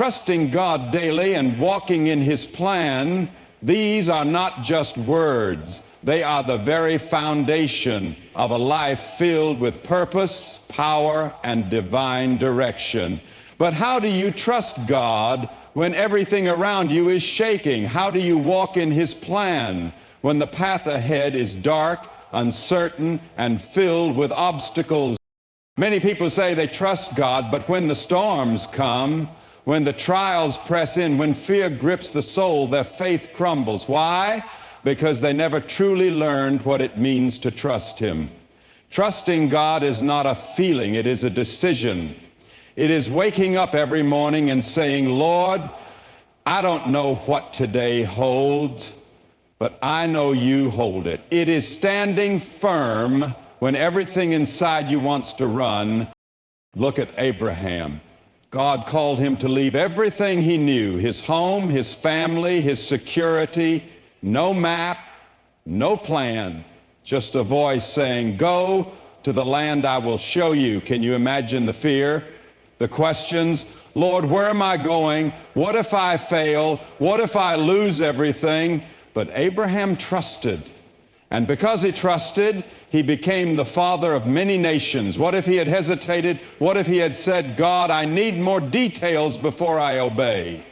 Trusting God daily and walking in His plan, these are not just words. They are the very foundation of a life filled with purpose, power, and divine direction. But how do you trust God when everything around you is shaking? How do you walk in His plan when the path ahead is dark, uncertain, and filled with obstacles? Many people say they trust God, but when the storms come, when the trials press in, when fear grips the soul, their faith crumbles. Why? Because they never truly learned what it means to trust Him. Trusting God is not a feeling, it is a decision. It is waking up every morning and saying, Lord, I don't know what today holds, but I know You hold it. It is standing firm when everything inside you wants to run. Look at Abraham. God called him to leave everything he knew, his home, his family, his security, no map, no plan, just a voice saying, go to the land I will show you. Can you imagine the fear, the questions? Lord, where am I going? What if I fail? What if I lose everything? But Abraham trusted. And because he trusted, he became the father of many nations. What if he had hesitated? What if he had said, God, I need more details before I obey?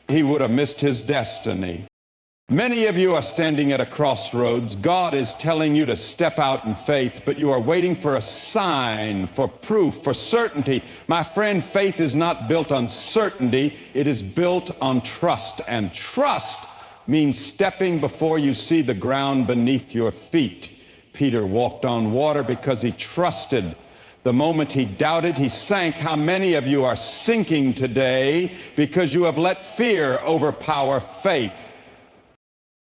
He would have missed his destiny. Many of you are standing at a crossroads. God is telling you to step out in faith, but you are waiting for a sign, for proof, for certainty. My friend, faith is not built on certainty. It is built on trust. And trust means stepping before you see the ground beneath your feet. Peter walked on water because he trusted. The moment he doubted, he sank. How many of you are sinking today because you have let fear overpower faith?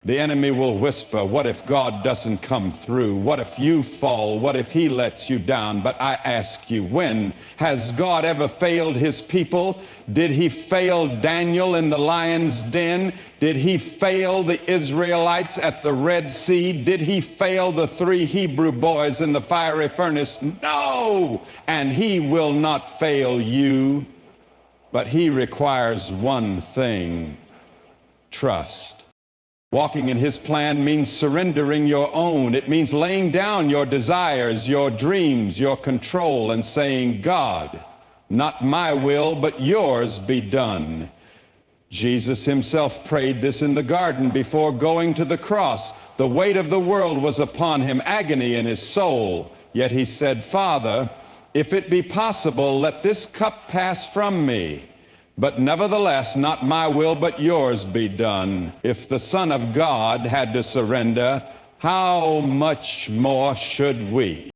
The enemy will whisper, what if God doesn't come through? What if you fall? What if He lets you down? But I ask you, when has God ever failed His people? Did He fail Daniel in the lion's den? Did He fail the Israelites at the Red Sea? Did He fail the 3 Hebrew boys in the fiery furnace? No! And He will not fail you. But He requires one thing: trust. Walking in His plan means surrendering your own. It means laying down your desires, your dreams, your control, and saying, God, not my will, but Yours be done. Jesus Himself prayed this in the garden before going to the cross. The weight of the world was upon Him, agony in His soul. Yet He said, Father, if it be possible, let this cup pass from me. But nevertheless, not my will, but Yours be done. If the Son of God had to surrender, how much more should we?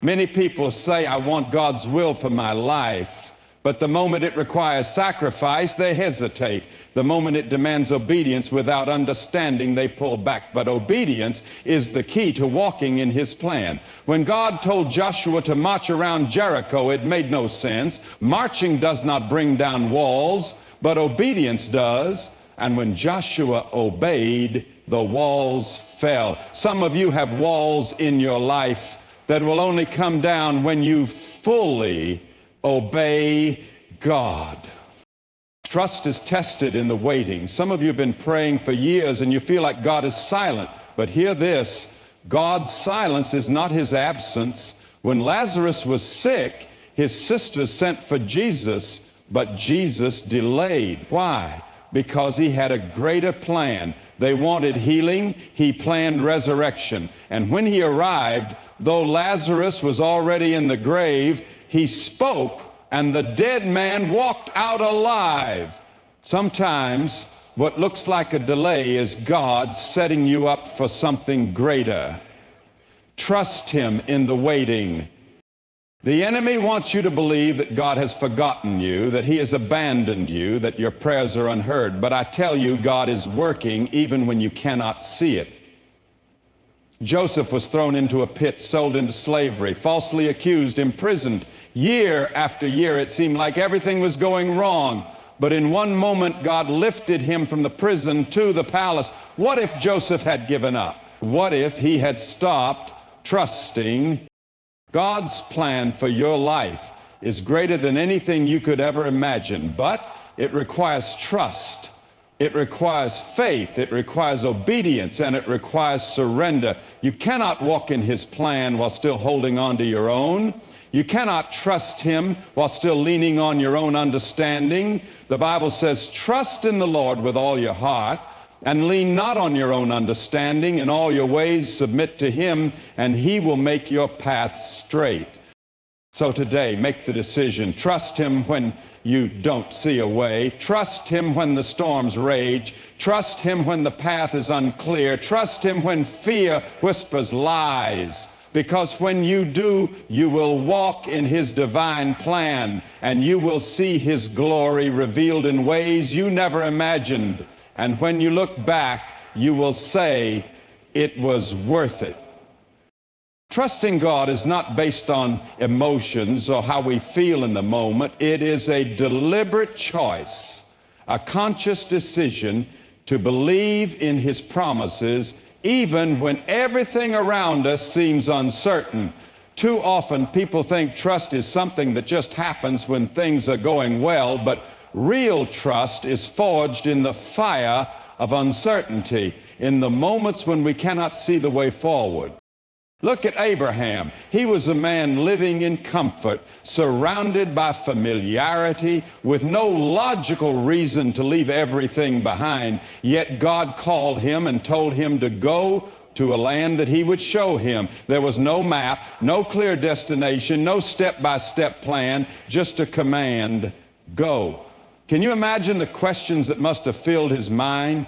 Many people say, I want God's will for my life. But the moment it requires sacrifice, they hesitate. The moment it demands obedience without understanding, they pull back. But obedience is the key to walking in His plan. When God told Joshua to march around Jericho, it made no sense. Marching does not bring down walls, but obedience does. And when Joshua obeyed, the walls fell. Some of you have walls in your life that will only come down when you fully obey God. Trust is tested in the waiting. Some of you have been praying for years and you feel like God is silent. But hear this, God's silence is not His absence. When Lazarus was sick, his sisters sent for Jesus, but Jesus delayed. Why? Because He had a greater plan. They wanted healing. He planned resurrection. And when He arrived, though Lazarus was already in the grave, He spoke, and the dead man walked out alive. Sometimes what looks like a delay is God setting you up for something greater. Trust Him in the waiting. The enemy wants you to believe that God has forgotten you, that He has abandoned you, that your prayers are unheard. But I tell you, God is working even when you cannot see it. Joseph was thrown into a pit, sold into slavery, falsely accused, imprisoned. Year after year, it seemed like everything was going wrong. But in one moment, God lifted him from the prison to the palace. What if Joseph had given up? What if he had stopped trusting? God's plan for your life is greater than anything you could ever imagine. But it requires trust. It requires faith, it requires obedience, and it requires surrender. You cannot walk in his plan while still holding on to your own. You cannot trust him while still leaning on your own understanding. The Bible says, trust in the Lord with all your heart, and lean not on your own understanding. In all your ways submit to him, and he will make your path straight. So today, make the decision. Trust him when you don't see a way. Trust him when the storms rage. Trust him when the path is unclear. Trust him when fear whispers lies. Because when you do, you will walk in his divine plan, and you will see his glory revealed in ways you never imagined. And when you look back, you will say, it was worth it. Trusting God is not based on emotions or how we feel in the moment. It is a deliberate choice, a conscious decision to believe in his promises even when everything around us seems uncertain. Too often people think trust is something that just happens when things are going well, but real trust is forged in the fire of uncertainty, in the moments when we cannot see the way forward. Look at Abraham. He was a man living in comfort, surrounded by familiarity, with no logical reason to leave everything behind. Yet God called him and told him to go to a land that he would show him. There was no map, no clear destination, no step-by-step plan, just a command, go. Can you imagine the questions that must have filled his mind?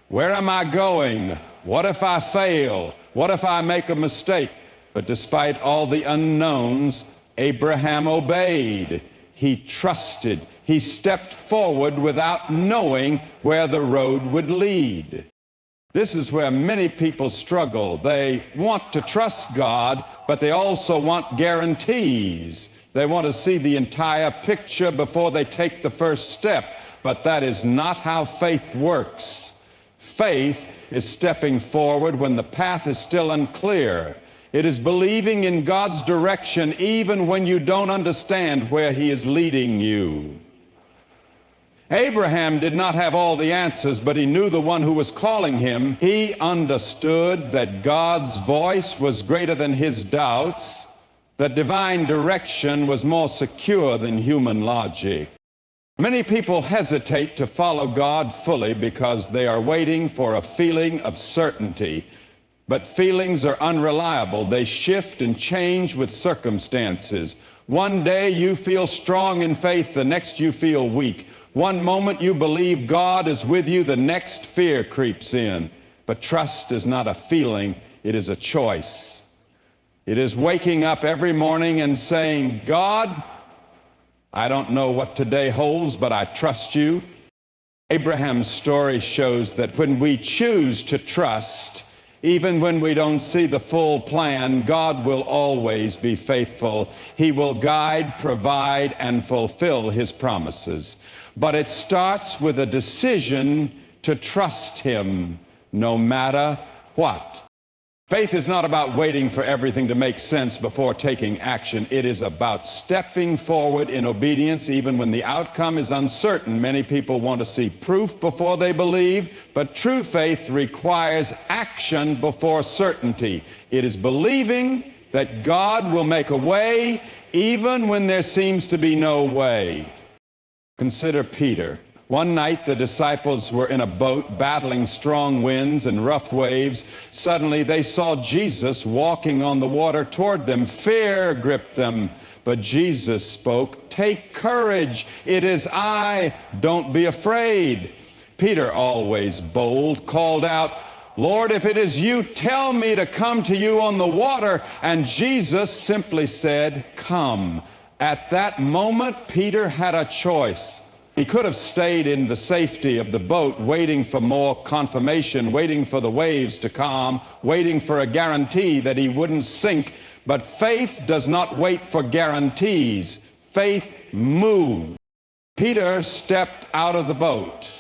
Where am I going? What if I fail? What if I make a mistake? But despite all the unknowns, Abraham obeyed. He trusted. He stepped forward without knowing where the road would lead. This is where many people struggle. They want to trust God, but they also want guarantees. They want to see the entire picture before they take the first step. But that is not how faith works. Faith is stepping forward when the path is still unclear. It is believing in God's direction even when you don't understand where he is leading you. Abraham did not have all the answers, but he knew the one who was calling him. He understood that God's voice was greater than his doubts, that divine direction was more secure than human logic. Many people hesitate to follow God fully because they are waiting for a feeling of certainty. But feelings are unreliable. They shift and change with circumstances. One day you feel strong in faith, the next you feel weak. One moment you believe God is with you, the next fear creeps in. But trust is not a feeling, it is a choice. It is waking up every morning and saying, God, I don't know what today holds, but I trust you. Abraham's story shows that when we choose to trust, even when we don't see the full plan, God will always be faithful. He will guide, provide, and fulfill his promises. But it starts with a decision to trust him no matter what. Faith is not about waiting for everything to make sense before taking action. It is about stepping forward in obedience even when the outcome is uncertain. Many people want to see proof before they believe, but true faith requires action before certainty. It is believing that God will make a way even when there seems to be no way. Consider Peter. One night the disciples were in a boat battling strong winds and rough waves. Suddenly they saw Jesus walking on the water toward them. Fear gripped them, but Jesus spoke, "Take courage, it is I, don't be afraid." Peter, always bold, called out, "Lord, if it is you, tell me to come to you on the water." And Jesus simply said, "Come." At that moment, Peter had a choice. He could have stayed in the safety of the boat, waiting for more confirmation, waiting for the waves to calm, waiting for a guarantee that he wouldn't sink. But faith does not wait for guarantees. Faith moves. Peter stepped out of the boat,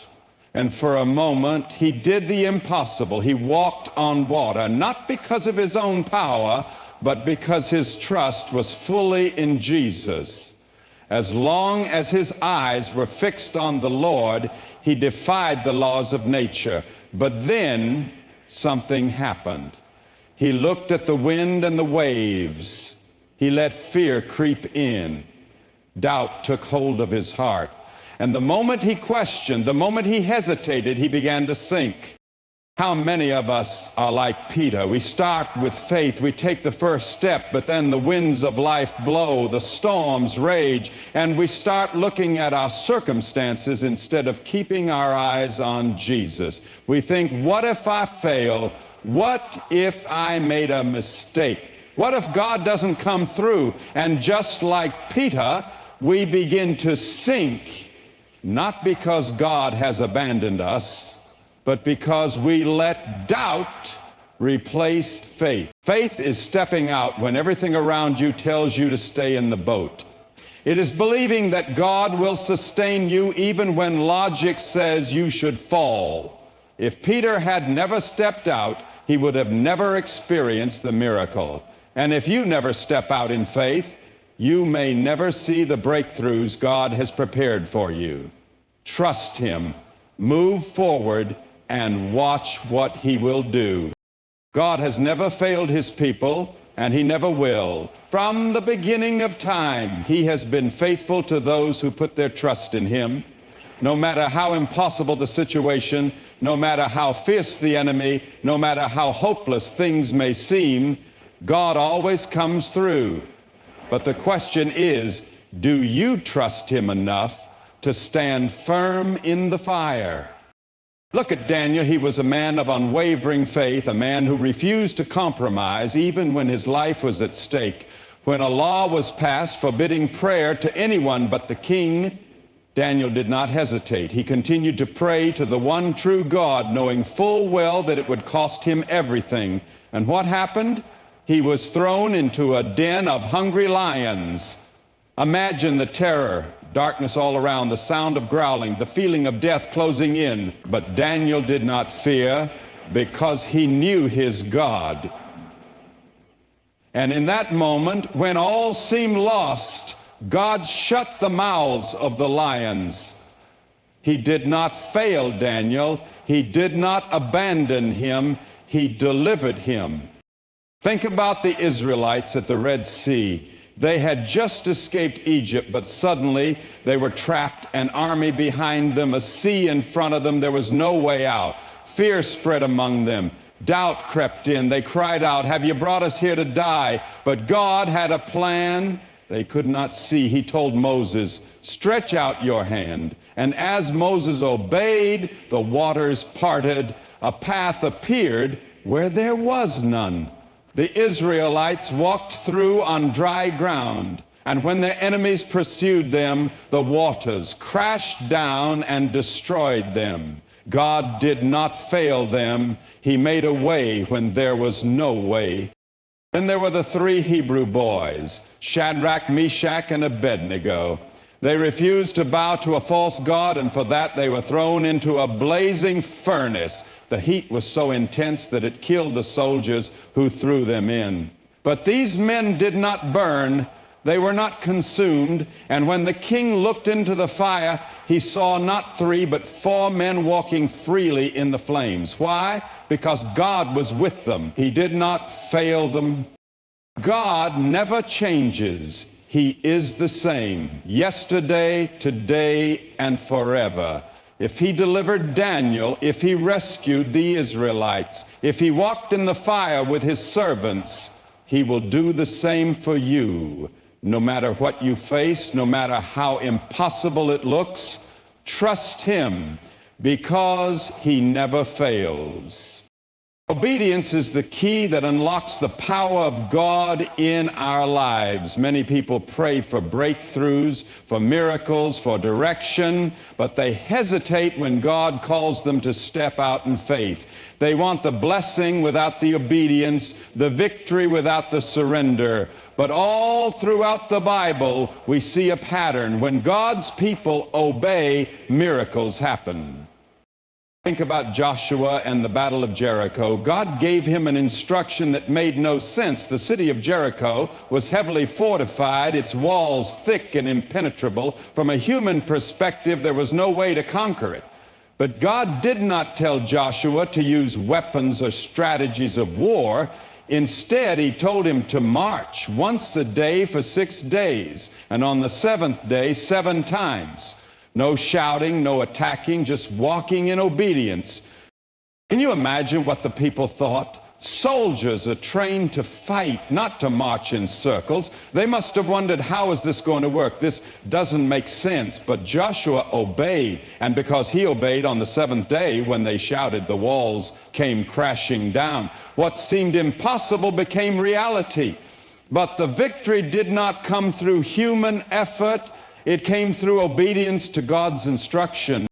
and for a moment he did the impossible. He walked on water, not because of his own power, but because his trust was fully in Jesus. As long as his eyes were fixed on the Lord, he defied the laws of nature. But then something happened. He looked at the wind and the waves. He let fear creep in. Doubt took hold of his heart. And the moment he questioned, the moment he hesitated, he began to sink. How many of us are like Peter? We start with faith, we take the first step, but then the winds of life blow, the storms rage, and we start looking at our circumstances instead of keeping our eyes on Jesus. We think, what if I fail? What if I made a mistake? What if God doesn't come through? And just like Peter, we begin to sink, not because God has abandoned us, but because we let doubt replace faith. Faith is stepping out when everything around you tells you to stay in the boat. It is believing that God will sustain you even when logic says you should fall. If Peter had never stepped out, he would have never experienced the miracle. And if you never step out in faith, you may never see the breakthroughs God has prepared for you. Trust him, move forward, and watch what he will do. God has never failed his people, and he never will. From the beginning of time, he has been faithful to those who put their trust in him. No matter how impossible the situation, no matter how fierce the enemy, no matter how hopeless things may seem, God always comes through. But the question is, do you trust him enough to stand firm in the fire? Look at Daniel. He was a man of unwavering faith, a man who refused to compromise even when his life was at stake. When a law was passed forbidding prayer to anyone but the king, Daniel did not hesitate. He continued to pray to the one true God, knowing full well that it would cost him everything. And what happened? He was thrown into a den of hungry lions. Imagine the terror, darkness all around, the sound of growling, the feeling of death closing in. But Daniel did not fear because he knew his God. And in that moment, when all seemed lost, God shut the mouths of the lions. He did not fail Daniel. He did not abandon him. He delivered him. Think about the Israelites at the Red Sea. They had just escaped Egypt, but suddenly they were trapped, an army behind them, a sea in front of them. There was no way out. Fear spread among them. Doubt crept in. They cried out, "Have you brought us here to die?" But God had a plan they could not see. He told Moses, "Stretch out your hand." And as Moses obeyed, the waters parted. A path appeared where there was none. The Israelites walked through on dry ground, and when their enemies pursued them, the waters crashed down and destroyed them. God did not fail them. He made a way when there was no way. Then there were the three Hebrew boys, Shadrach, Meshach, and Abednego. They refused to bow to a false god, and for that they were thrown into a blazing furnace. The heat was so intense that it killed the soldiers who threw them in. But these men did not burn. They were not consumed. And when the king looked into the fire, he saw not three, but 4 men walking freely in the flames. Why? Because God was with them. He did not fail them. God never changes. He is the same, yesterday, today, and forever. If he delivered Daniel, if he rescued the Israelites, if he walked in the fire with his servants, he will do the same for you. No matter what you face, no matter how impossible it looks, trust him because he never fails. Obedience is the key that unlocks the power of God in our lives. Many people pray for breakthroughs, for miracles, for direction, but they hesitate when God calls them to step out in faith. They want the blessing without the obedience, the victory without the surrender. But all throughout the Bible, we see a pattern. When God's people obey, miracles happen. Think about Joshua and the Battle of Jericho. God gave him an instruction that made no sense. The city of Jericho was heavily fortified, its walls thick and impenetrable. From a human perspective, there was no way to conquer it. But God did not tell Joshua to use weapons or strategies of war. Instead, he told him to march once a day for 6 days, and on the seventh day, 7 times. No shouting, no attacking, just walking in obedience. Can you imagine what the people thought? Soldiers are trained to fight, not to march in circles. They must have wondered, how is this going to work? This doesn't make sense. But Joshua obeyed, and because he obeyed on the 7th day, when they shouted, the walls came crashing down. What seemed impossible became reality. But the victory did not come through human effort. It came through obedience to God's instruction.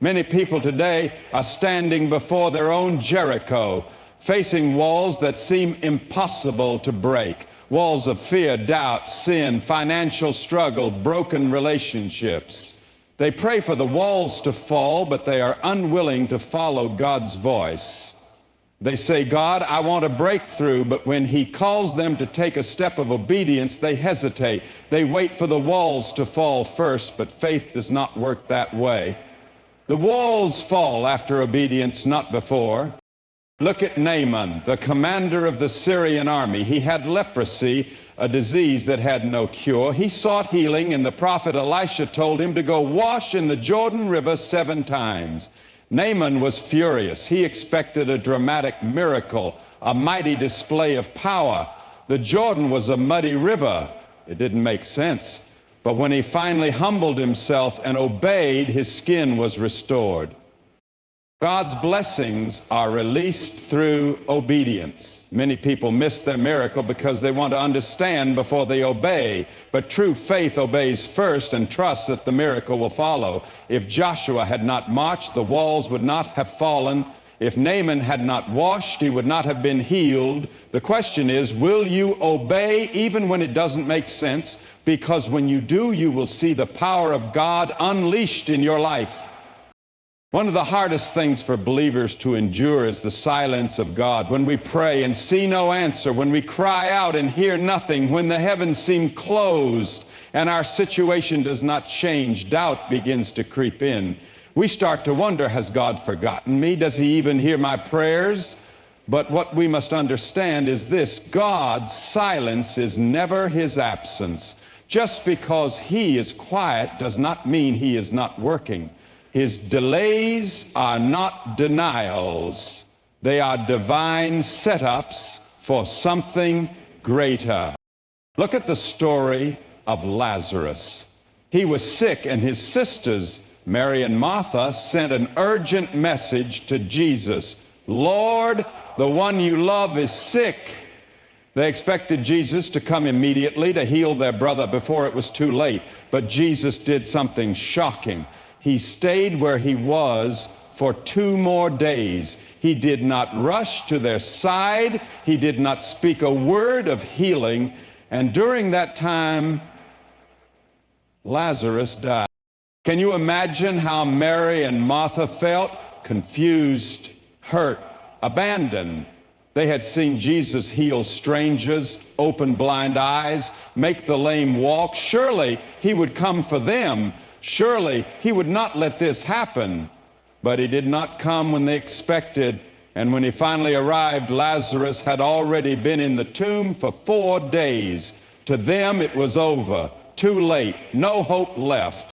Many people today are standing before their own Jericho, facing walls that seem impossible to break. Walls of fear, doubt, sin, financial struggle, broken relationships. They pray for the walls to fall, but they are unwilling to follow God's voice. They say, God, I want a breakthrough, but when he calls them to take a step of obedience, they hesitate. They wait for the walls to fall first, but faith does not work that way. The walls fall after obedience, not before. Look at Naaman, the commander of the Syrian army. He had leprosy, a disease that had no cure. He sought healing, and the prophet Elisha told him to go wash in the Jordan River 7 times. Naaman was furious. He expected a dramatic miracle, a mighty display of power. The Jordan was a muddy river. It didn't make sense. But when he finally humbled himself and obeyed, his skin was restored. God's blessings are released through obedience. Many people miss their miracle because they want to understand before they obey. But true faith obeys first and trusts that the miracle will follow. If Joshua had not marched, the walls would not have fallen. If Naaman had not washed, he would not have been healed. The question is, will you obey even when it doesn't make sense? Because when you do, you will see the power of God unleashed in your life. One of the hardest things for believers to endure is the silence of God. When we pray and see no answer, when we cry out and hear nothing, when the heavens seem closed and our situation does not change, doubt begins to creep in. We start to wonder, has God forgotten me? Does he even hear my prayers? But what we must understand is this: God's silence is never his absence. Just because he is quiet does not mean he is not working. His delays are not denials. They are divine setups for something greater. Look at the story of Lazarus. He was sick, and his sisters, Mary and Martha, sent an urgent message to Jesus. Lord, the one you love is sick. They expected Jesus to come immediately to heal their brother before it was too late. But Jesus did something shocking. He stayed where he was for 2 more days. He did not rush to their side. He did not speak a word of healing. And during that time, Lazarus died. Can you imagine how Mary and Martha felt? Confused, hurt, abandoned. They had seen Jesus heal strangers, open blind eyes, make the lame walk. Surely he would come for them. Surely he would not let this happen. But he did not come when they expected. And when he finally arrived, Lazarus had already been in the tomb for 4 days. To them it was over, too late, no hope left.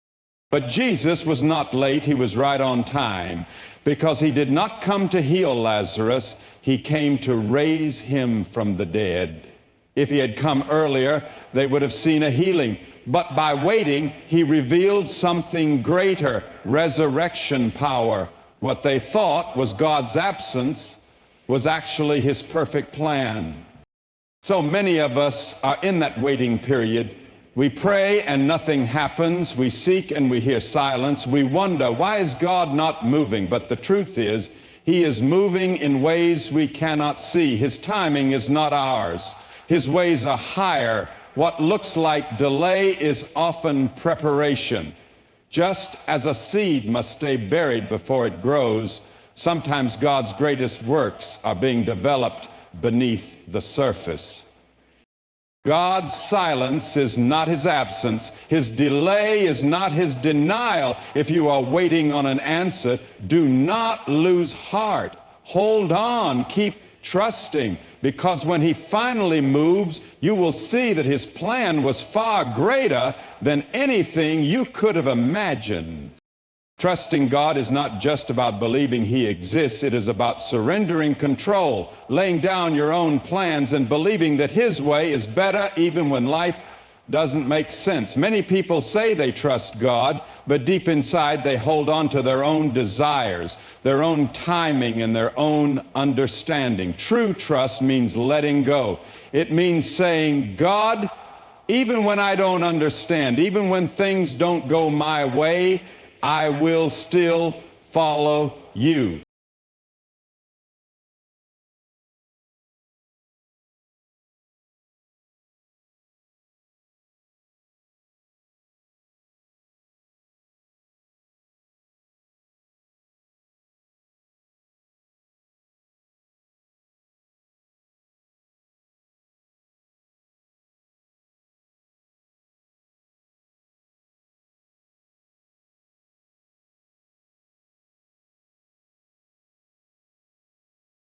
But Jesus was not late. He was right on time, because he did not come to heal Lazarus. He came to raise him from the dead. If he had come earlier, they would have seen a healing. But by waiting, he revealed something greater, resurrection power. What they thought was God's absence was actually his perfect plan. So many of us are in that waiting period. We pray and nothing happens. We seek and we hear silence. We wonder, why is God not moving? But the truth is, he is moving in ways we cannot see. His timing is not ours. His ways are higher. What looks like delay is often preparation. Just as a seed must stay buried before it grows, sometimes God's greatest works are being developed beneath the surface. God's silence is not his absence. His delay is not his denial. If you are waiting on an answer, do not lose heart. Hold on, keep trusting, because when he finally moves, you will see that his plan was far greater than anything you could have imagined. Trusting God is not just about believing he exists. It is about surrendering control, laying down your own plans, and believing that his way is better even when life doesn't make sense. Many people say they trust God, but deep inside they hold on to their own desires, their own timing, and their own understanding. True trust means letting go. It means saying, God, even when I don't understand, even when things don't go my way, I will still follow you.